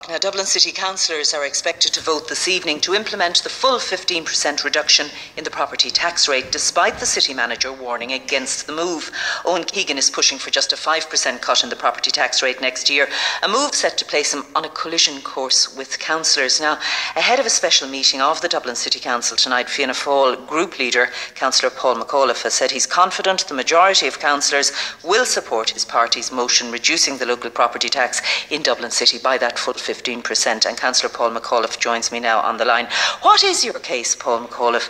Now, Dublin City councillors are expected to vote this evening to implement the full 15% reduction in the property tax rate, despite the city manager warning against the move. Owen Keegan is pushing for just a 5% cut in the property tax rate next year, a move set to place him on a collision course with councillors. Now, ahead of a special meeting of the Dublin City Council tonight, Fianna Fáil group leader, Councillor Paul McAuliffe, has said he's confident the majority of councillors will support his party's motion reducing the local property tax in Dublin City by that full 15%. And Councillor Paul McAuliffe joins me now on the line. What is your case, Paul McAuliffe,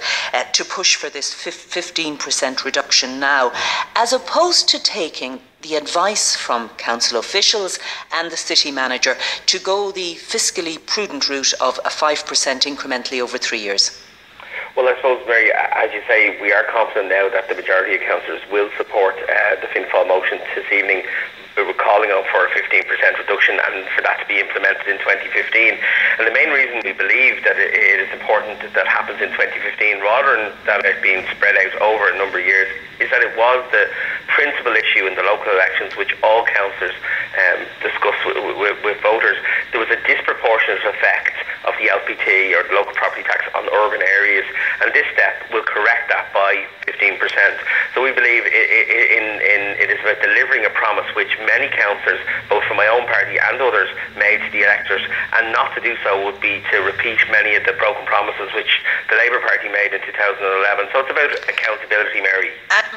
to push for this 15% reduction now, as opposed to taking the advice from council officials and the city manager to go the fiscally prudent route of a 5% incrementally over 3 years? Well, I suppose, Mary, as you say, we are confident now that the majority of councillors will support the Fianna Fáil motion this evening. We're calling on for a 15% reduction and for that to be implemented in 2015. And the main reason we believe that it is important that happens in 2015 rather than it being spread out over a number of years is that it was the principal issue in the local elections which all councillors discussed with voters. There was a disproportionate effect of the LPT or the local property tax on urban areas, and this step will correct that by 15%. So we believe it is about delivering a promise which many councillors, both from my own party and others, made to the electors, and not to do so would be to repeat many of the broken promises which the Labour Party made in 2011. So it's about accountability, Mary.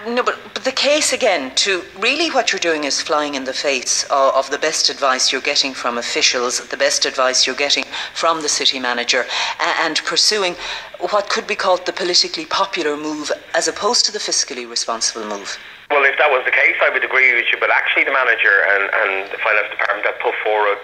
No, but the case again, to really what you're doing is flying in the face of the best advice you're getting from officials, the best advice you're getting from the city manager, and pursuing what could be called the politically popular move as opposed to the fiscally responsible move. Well, if that was the case, I would agree with you, but actually the manager and the finance department have put forward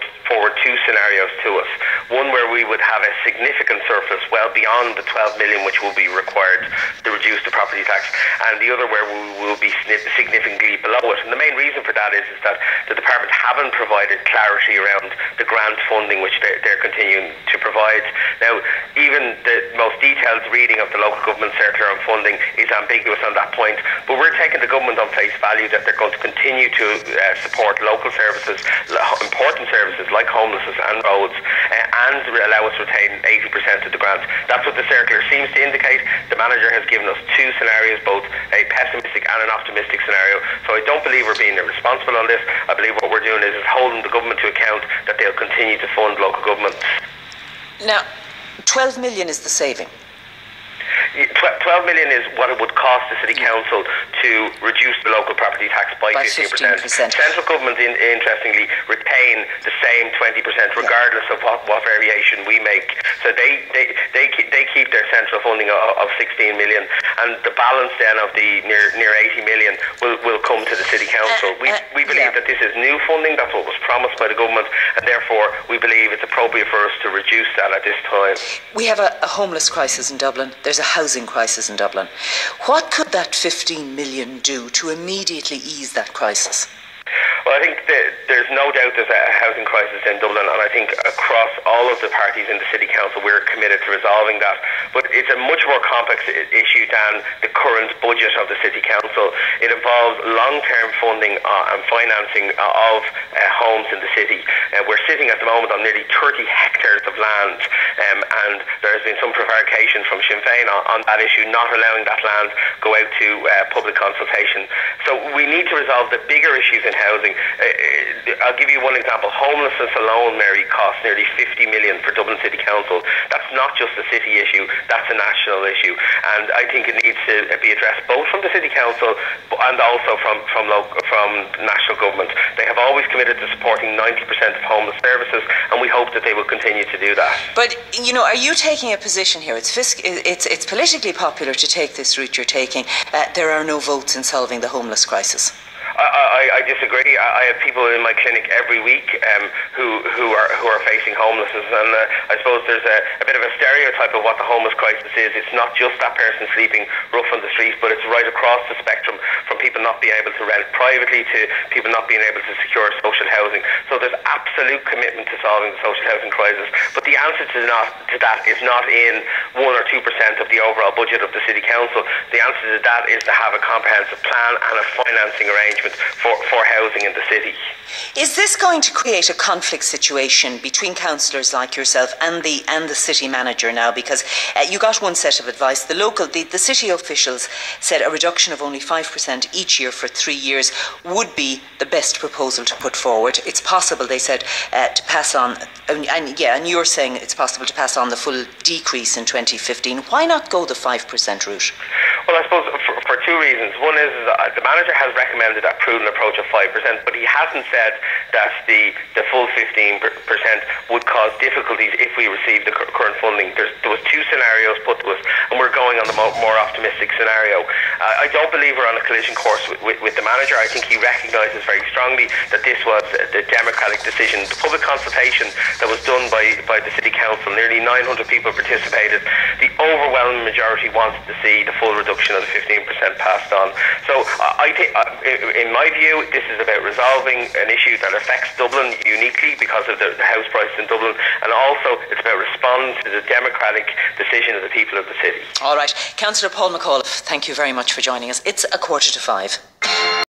two scenarios to us. One where we would have a significant surplus well beyond the 12 million which will be required to reduce the property tax, and the other where we will be significantly below it. And the main reason for that is that the department haven't provided clarity around the grant funding which they're continuing to provide. Now, even the most detailed reading of the local government circular on funding is ambiguous on that point, but we're taking the government on face value that they're going to continue to support local services, important services like homelessness and roads, and allow us to retain 80% of the grants. That's what the circular seems to indicate. The manager has given us two scenarios, both a pessimistic and an optimistic scenario. So I don't believe we're being irresponsible on this. I believe what we're doing is holding the government to account that they'll continue to fund local governments. Now, 12 million is the saving. 12 million is what it would cost the City Council to reduce the local property tax by 15%. Central government, interestingly, retain the same 20% regardless of what variation we make. So they keep their central funding of 16 million, and the balance then of the near 80 million will come to the City Council. We believe that this is new funding. That's what was promised by the government, and therefore we believe it's appropriate for us to reduce that at this time. We have a homeless crisis in Dublin. There's a housing crisis in Dublin. What could that 15 million do to immediately ease that crisis? Well, I think there's no doubt there's a housing crisis in Dublin, and I think across all of the parties in the City Council we're committed to resolving that. But it's a much more complex issue than the current budget of the City Council. It involves long-term funding and financing of homes in the city. We're sitting at the moment on nearly 30 hectares of land, and there has been some prevarication from Sinn Féin on that issue, not allowing that land go out to public consultation. So we need to resolve the bigger issues in housing. I'll give you one example. Homelessness alone, Mary, costs nearly 50 million for Dublin City Council. That's not just a city issue, that's a national issue, and I think it needs to be addressed both from the City Council and also from national government. They have always committed to supporting 90% of homeless services, and we hope that they will continue to do that. But, you know, are you taking a position here? It's politically popular to take this route you're taking. There are no votes in solving the homeless crisis. I disagree. I have people in my clinic every week who are facing homelessness, and I suppose there's a bit of a stereotype of what the homeless crisis is. It's not just that person sleeping rough on the street, but it's right across the spectrum, from people not being able to rent privately to people not being able to secure social housing. So there's absolute commitment to solving the social housing crisis. But the answer to that is not in 1 or 2% of the overall budget of the City Council. The answer to that is to have a comprehensive plan and a financing arrangement for housing in the city. Is this going to create a conflict situation between councillors like yourself and the city manager now? Because you got one set of advice. The city officials said a reduction of only 5% each year for 3 years would be the best proposal to put forward. It's possible, they said, to pass on, and you're saying it's possible to pass on the full decrease in 2015. Why not go the 5% route? Well, I suppose for two reasons. One is the manager has recommended that prudent approach of 5%, but he hasn't said that the full 15% would cause difficulties if we receive the current funding. There was two scenarios put to us, and we're going on the more optimistic scenario. I don't believe we're on a collision course with the manager. I think he recognises very strongly that this was the democratic decision. The public consultation that was done by the City Council, nearly 900 people participated. The overwhelming majority wanted to see the full reduction of the 15% passed on. So I think, in my view, this is about resolving an issue that affects Dublin uniquely because of the house prices in Dublin, and also it's about responding to the democratic decision of the people of the city. All right. Councillor Paul McAuliffe, thank you very much for joining us. It's 4:45.